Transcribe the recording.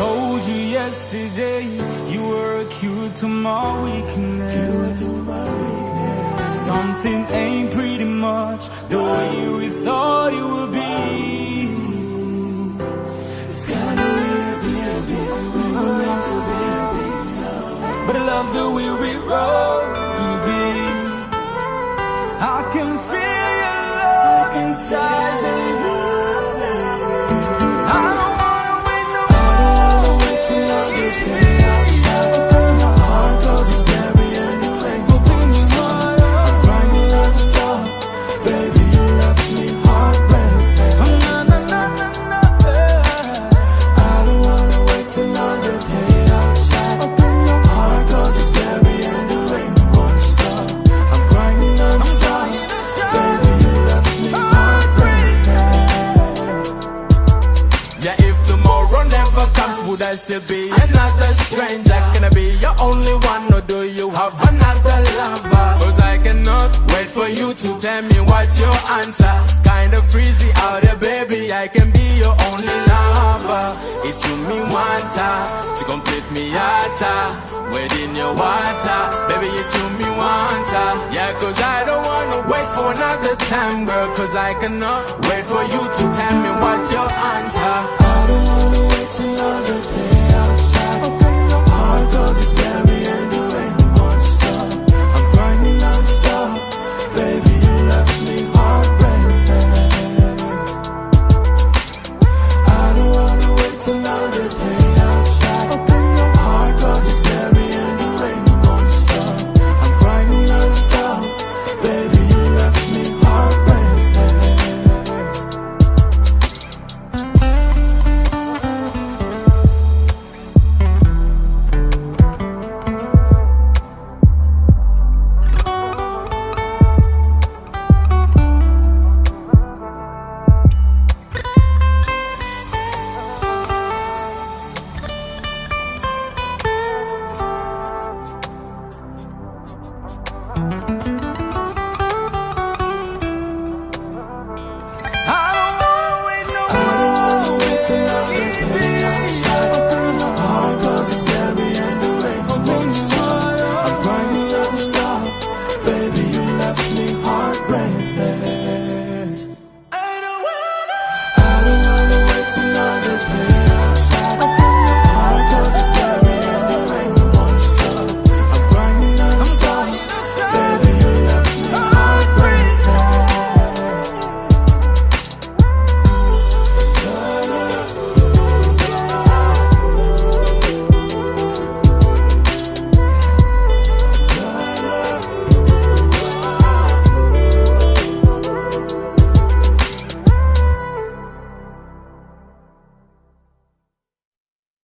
told you yesterday you were a cure to my weakness. Something ain't pretty much the way we thought it would be. It's kinda weird, we were meant to be. But I love the way we roll, baby. I can feel your love inside, baby. I don't wanna wait no more. I don't wanna wait till another day. I'll stop open your heart, 'cause it's scary and you ain't moving slow. I'm crying non-stop, baby, you left me heartbroken. Oh, na na na na na. I don't wanna wait till another day. I'll stop open your heart, 'cause it's scary and you ain't moving slow. I'm crying non-stop, baby, you left me heartbroken. Yeah, if tomorrow never comes, would I still be another stranger? Can I be your only one, or do you have another lover? 'Cause I cannot wait for you to tell me what's your answer. It's kinda freezy out there, baby, I can be your only lover. It's you me want to complete me yata. Within your water, baby, it's you me want. Yeah, 'cause I don't wanna wait for another time, girl, 'cause I cannot wait for you to tell me what's your answer. I don't wanna wait